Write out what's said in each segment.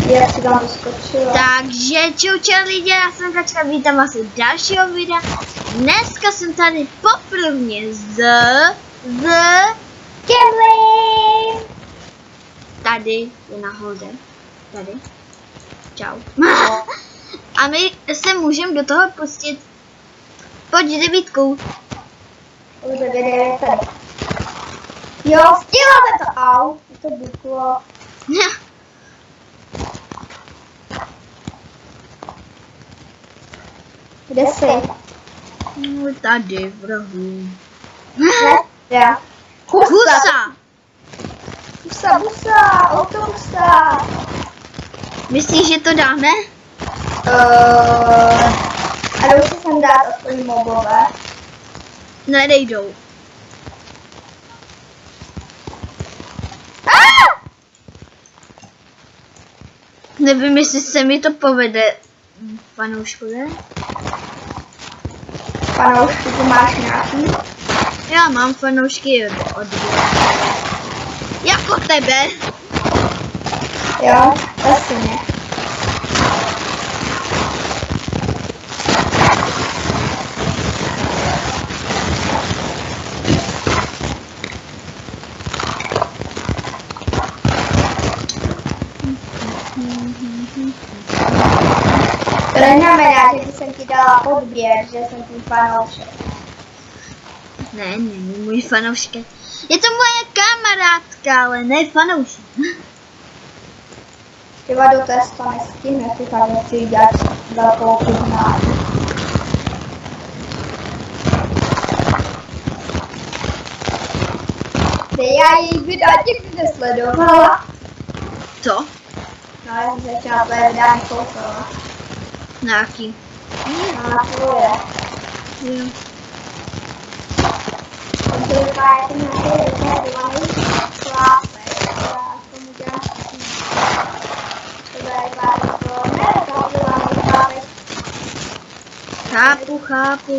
Jak si tam doskočila. Takže čau lidi, já jsem Kačka, vítám vás u dalšího videa. Dneska jsem tady poprvně z Kevin! Tady je nahoře. Tady. Čau. A my se můžeme do toho pustit. Pojď devítkou. Už 9 tady. Jo, stihla se to, au, to buklo. Kde jsi? No, tady v rohu. Ne, já. Husa! Busa, autobusa. Myslíš, že to dáme? A jdou si sem dát aspoň mobové. Nedejdou. Nevím, jestli se mi to povede, panouškové. Panoušky, tu máš nějaký? Já mám fanoušky od jako tebe. Jo, asi ne. To neznamená, že jsem ti dala odběr, že jsem tím fanoušek. Ne, není můj fanoušek. Je to moje kamarádka, ale ne fanoušek. Třeba do testa nestihne, ty fakt nechci dělat velkou piznáři. Já její videa nikdy nesledovala. Co? No, já jsem začala tvoje videa nekoukala. Nějaký. Na tvoje. Jo. To vypadá jako nějaký vyhledovaný chlápek. Já tomu dělám to je jako nevyhledovaný chlápek. Chápu.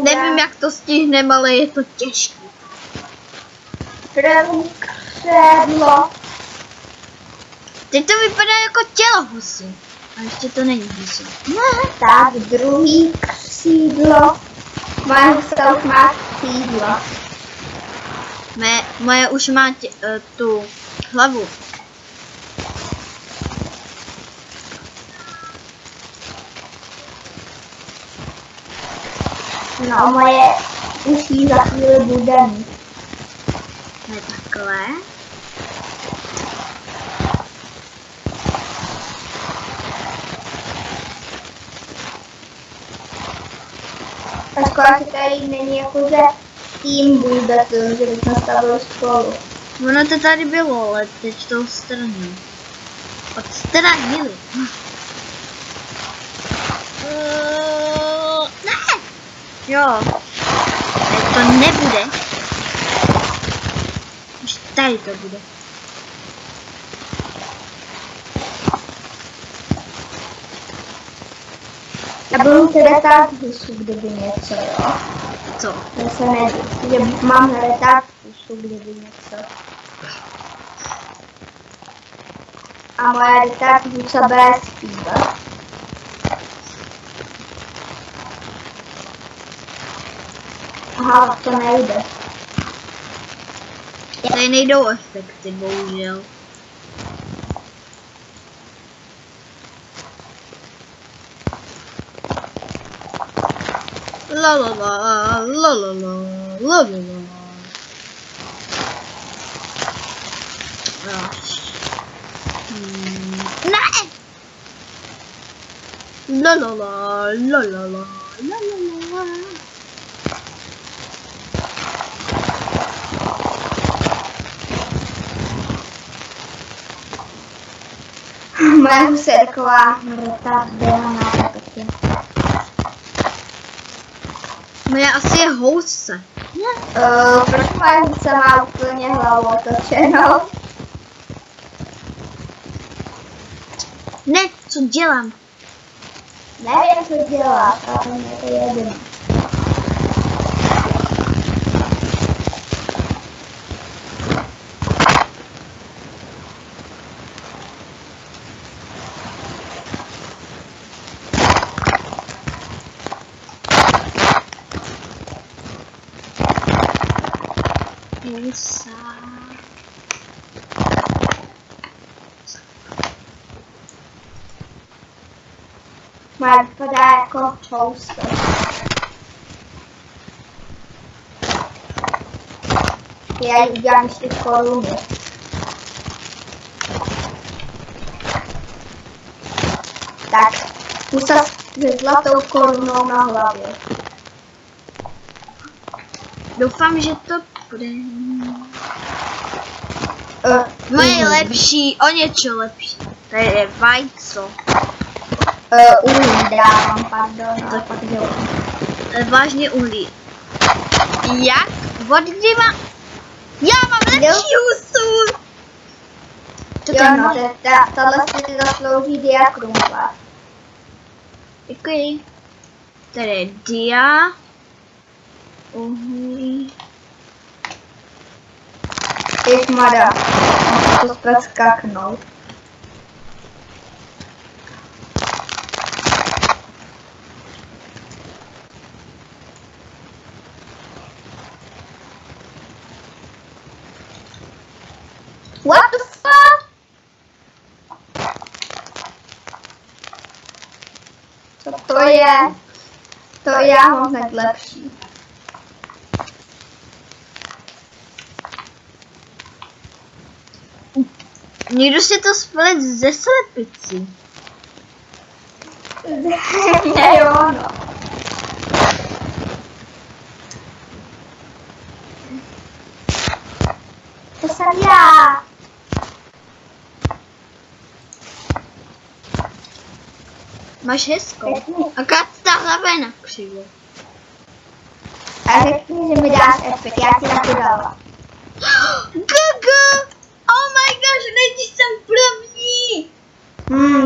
Nevím, jak to stihneme, ale je to těžké. První kředlo. Teď to vypadá jako tělo husy. A ještě to není husy. Tak, druhý křídlo. Moje husa už má křídlo. Moje už má tu hlavu. No, moje už jí za chvíli bude mít. Ne takhle. A škoda, že tady není jakože tým vůbec, že bychom stavili spolu. Ono to tady bylo, ale teď to odstranili. Ne! Jo. Tady to nebude. Už tady to bude. Já budu teda tak husu, kdyby něco, jo. Co? Já se nedím, že mám retard husu, kdyby něco. A moje retard husa bude zpívat. Aha, to nejde. Tady nejdou efekty, bohužel. La la la la la la la la la. Ne! La la la la la la la la la. Moje husa je taková retardovaná taky. Moje asi je housce. Proč moje husa má úplně hlavu otočenou? Ne, co dělám? Nevím, co dělá, ale mě to jedno. husa. Má vypadá jako toaster. Já jí udělám ještě koruny. Tak, husa se zlatou korunou na hlavě. Doufám, že to bude. Moje lepší, o něco lepší. To je vajco. Uhlí dávám, pardon. Tak. Pak jo. Vážně uhlí. Jak? Od kdy má? Já mám lepší husu! Jo, no, tohle si zaslouží diakrumovat. Děkuji. Tady je dia. Uhlí. Ježmada, můžu to přeskaknout. What the fuck? Co to je? To já mám hned lepší. Někdo si to splet ze slepicí. Ne, jo, no. To jsem já. Máš hezkou. Akorát ta hlava je na křivě. A řekni, že mi dáš efekt, já ti na to dala. Gaga! Oh my gosh, nejdřív jsem první!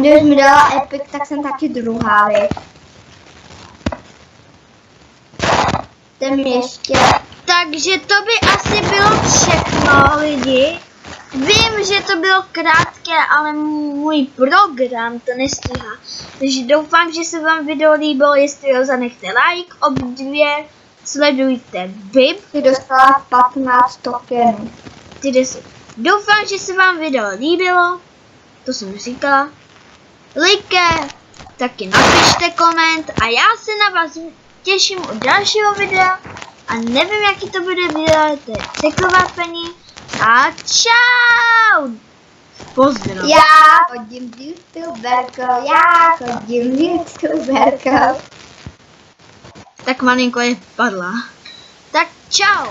Když mi dala epic, tak jsem taky druhá, viď? Jdem ještě. Takže to by asi bylo všechno, lidi. Vím, že to bylo krátké, ale můj program to nestíhá. Takže doufám, že se vám video líbilo, jestli ho zanechte like, obdvě, sledujte VIP. Jsi dostala 15 tokenů. Ty 10. Doufám, že se vám video líbilo, to jsem říkala. Like, taky napište koment a já se na vás těším u dalšího videa. A nevím, jaký to bude video, to je překvapení. A čau! Pozdrav. Já chodím s youtuberkou, já chodím s youtuberkou. Tak malinko je padla. Tak čau!